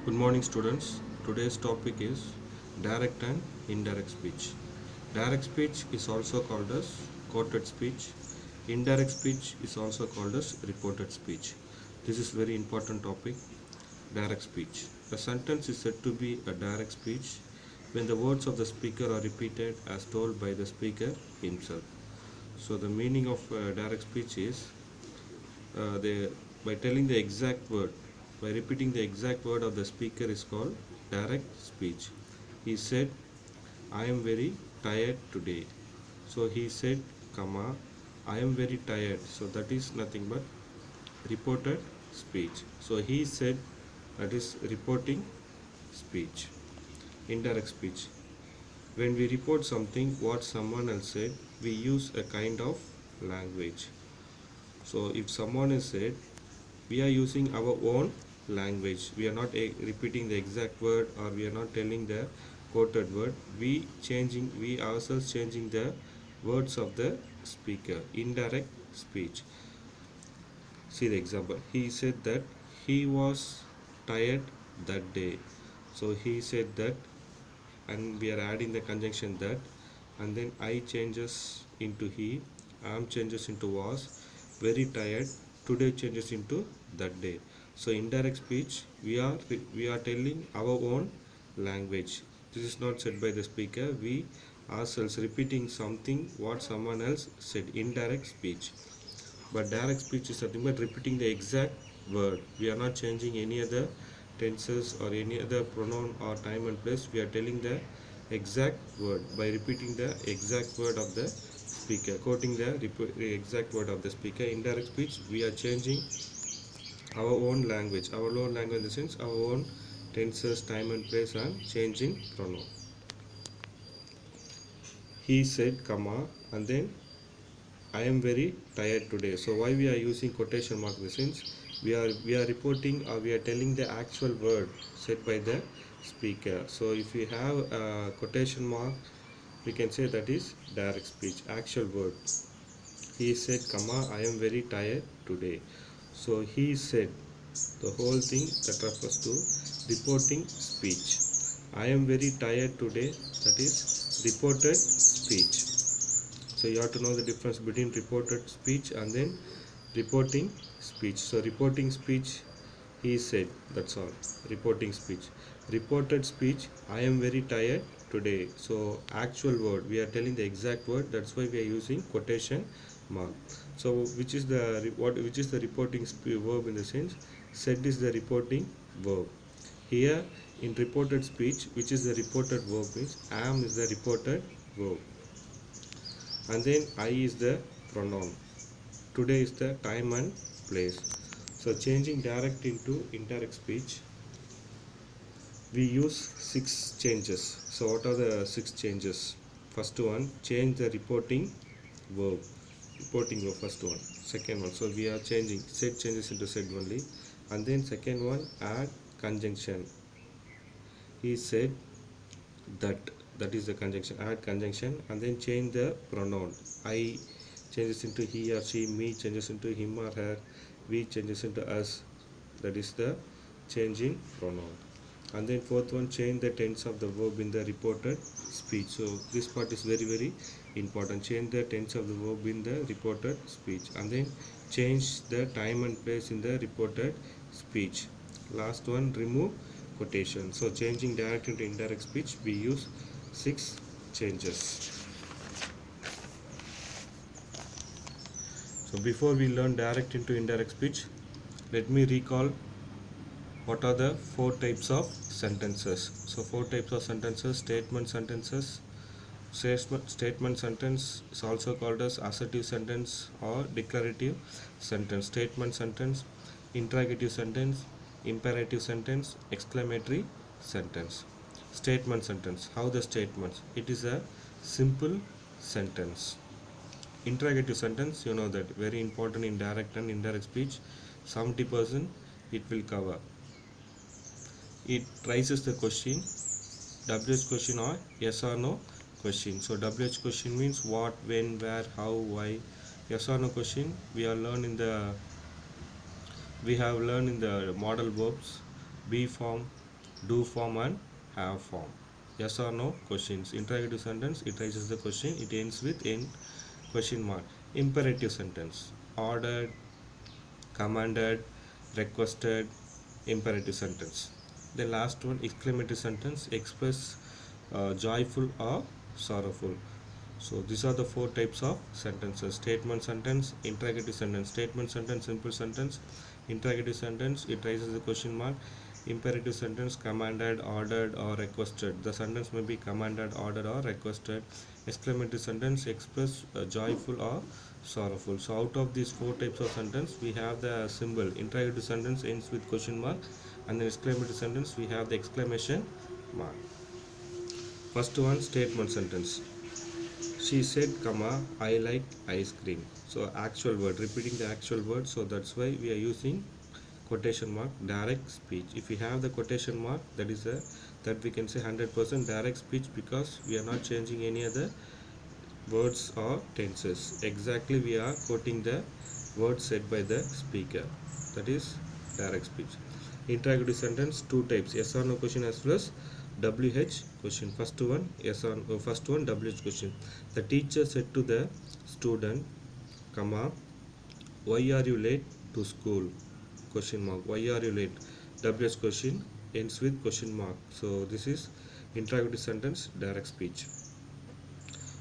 Good morning, students. Today's topic is direct and indirect speech. Direct speech is also called as quoted speech. Indirect speech is also called as reported speech. This is very important topic. Direct speech. A sentence is said to be a direct speech when the words of the speaker are repeated as told by the speaker himself. So the meaning of direct speech is by telling the exact word, by repeating the exact word of the speaker is called direct speech. He said, I am very tired today. So he said, comma, I am very tired. So that is nothing but reported speech. So he said, that is reporting speech. Indirect speech. When we report something what someone else said, we use a kind of language. So if someone has said, we are using our own language. We are not repeating the exact word, or we are not telling the quoted word. We ourselves changing the words of the speaker. Indirect speech. See the example. He said that he was tired that day. So he said that, and we are adding the conjunction that, and then I changes into he, am changes into was, very tired, today changes into that day. So indirect speech, we are telling our own language. This is not said by the speaker, we ourselves repeating something what someone else said. Indirect speech. But direct speech is nothing but repeating the exact word. We are not changing any other tenses or any other pronoun or time and place. We are telling the exact word by repeating the exact word of the speaker, quoting the exact word of the speaker. Indirect speech, we are changing our own language. Our own language in the sense our own tenses, time and place, and changing pronoun. He said, comma, and then I am very tired today. So why we are using quotation mark in the sense we are reporting, or we are telling the actual word said by the speaker. So if we have a quotation mark, we can say that is direct speech, actual word. He said, comma, I am very tired today. So he said, the whole thing that refers to reporting speech. I am very tired today, that is reported speech. So you have to know the difference between reported speech and then reporting speech. So reporting speech, he said, that's all. Reporting speech. Reported speech, I am very tired today. So actual word, we are telling the exact word, that's why we are using quotation mark. So which is the reporting verb in the sense? Said is the reporting verb. Here in reported speech, which is the reported verb means am is the reported verb, and then I is the pronoun. Today is the time and place. So changing direct into indirect speech, we use 6 changes. So what are the 6 changes? First one, change the reporting verb. Reporting verb, first one. Second one, so we are changing said changes into said only. And then second one, add conjunction. He said that, that is the conjunction. Add conjunction and then change the pronoun. I changes into he or she, me changes into him or her, we changes into us. That is the change in pronoun. And then fourth one, change the tense of the verb in the reported speech. So this part is very very important. Change the tense of the verb in the reported speech, and then change the time and place in the reported speech. Last one, remove quotation. So changing direct into indirect speech, we use 6 changes. So before we learn direct into indirect speech, let me recall what are the 4 types of sentences. So 4 types of sentences: statement sentences. Statement sentence is also called as assertive sentence or declarative sentence. Statement sentence, interrogative sentence, imperative sentence, exclamatory sentence. Statement sentence. How the statements? It is a simple sentence. Interrogative sentence, you know that, very important in direct and indirect speech. 70% it will cover. It raises the question, WH question or yes or no question. So WH question means what, when, where, how, why. Yes or no question we have learned in the model verbs, be form, do form and have form. Yes or no questions. Interrogative sentence, it raises the question, it ends with in question mark. Imperative sentence, ordered, commanded, requested, imperative sentence. The last one, exclamatory sentence, express joyful or sorrowful. So these are the four types of sentences: statement sentence, interrogative sentence. Statement sentence, simple sentence. Interrogative sentence, it raises the question mark. Imperative sentence, commanded, ordered or requested. The sentence may be commanded, ordered or requested. Exclamatory sentence, express joyful or sorrowful. So out of these four types of sentence, we have the symbol. Interrogative sentence ends with question mark, and the exclamatory sentence we have the exclamation mark. First one, statement sentence. She said, comma, I like ice cream. So actual word, repeating the actual word. So that's why we are using quotation mark. Direct speech. If we have the quotation mark, that is a that we can say 100% direct speech, because we are not changing any other words or tenses. Exactly, we are quoting the words said by the speaker. That is direct speech. Interrogative sentence, two types: yes or no question as well as WH question. First one, yes or no, first one WH question. The teacher said to the student, comma, why are you late to school? Question mark. Why are you late? WH question ends with question mark. So this is interrogative sentence, direct speech.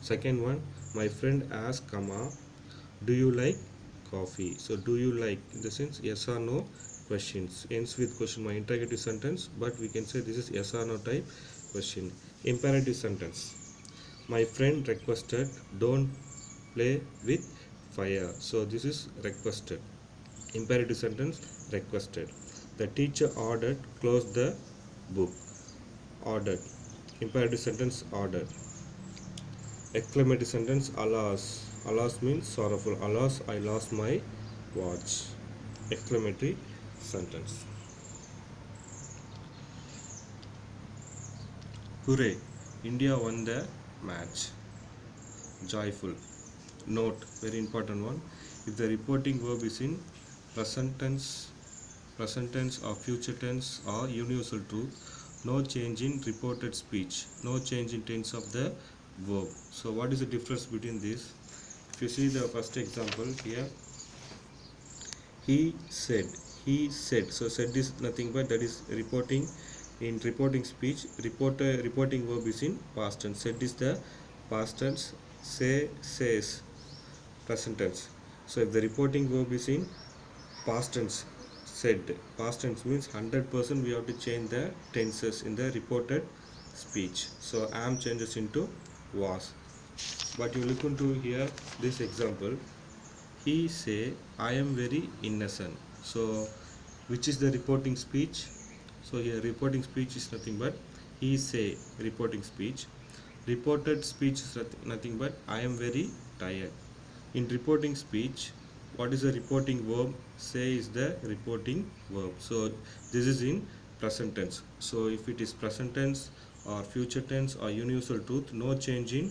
Second one, my friend asked, comma, do you like coffee? So do you like, in the sense yes or no questions, ends with question mark. Interrogative sentence, but we can say this is yes or no type question. Imperative sentence, my friend requested, don't play with fire. So this is requested. Imperative sentence, requested. The teacher ordered, close the book. Ordered. Imperative sentence, ordered. Exclamatory sentence, alas. Alas means sorrowful. Alas, I lost my watch. Exclamatory sentence. Hooray! India won the match. Joyful. Note, very important one. If the reporting verb is in present tense or future tense or universal truth, no change in reported speech, no change in tense of the verb. So what is the difference between this? If you see the first example here, he said, he said. So said is nothing but that is reporting. In reporting speech, reporting verb is in past tense. Said is the past tense. Say, says, present tense. So if the reporting verb is in past tense, said, past tense means 100% we have to change the tenses in the reported speech. So am changes into was. But you look into here this example, he say, I am very innocent. So which is the reporting speech? So here reporting speech is nothing but he say, reporting speech. Reported speech is nothing but I am very tired. In reporting speech, what is the reporting verb? Say is the reporting verb. So this is in present tense. So if it is present tense or future tense or universal truth, no change in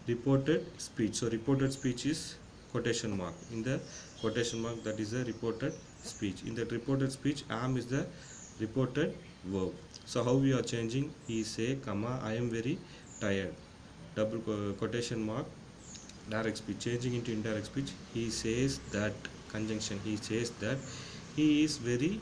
reported speech. So reported speech is quotation mark. In the quotation mark, that is the reported speech. In that reported speech, am is the reported verb. So how we are changing? He say, comma, I am very tired. Double quotation mark, direct speech. Changing into indirect speech, he says that, conjunction, he says that he is very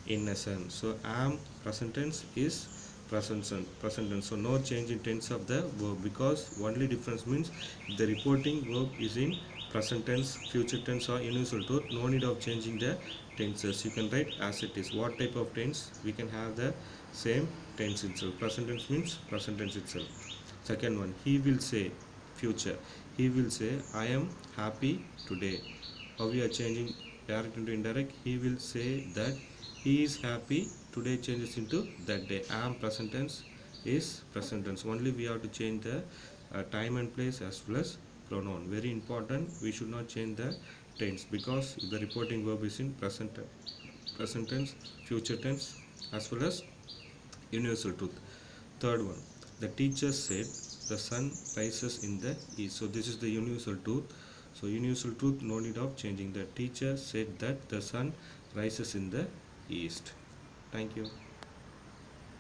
innocent. So am present tense is present tense. So no change in tense of the verb, because only difference means the reporting verb is in present tense, future tense or universal truth, no need of changing the tenses. You can write as it is. What type of tense? We can have the same tense itself. Present tense means present tense itself. Second one, he will say, future. He will say, I am happy today. How we are changing direct into indirect? He will say that he is happy today, changes into that day. Am present tense is present tense. Only we have to change the time and place as well as pronoun. Very important, we should not change the tense, because the reporting verb is in present tense, future tense as well as universal truth. Third one, the teacher said the sun rises in the east. So this is the universal truth. So universal truth, no need of changing. The teacher said that the sun rises in the east. Thank you.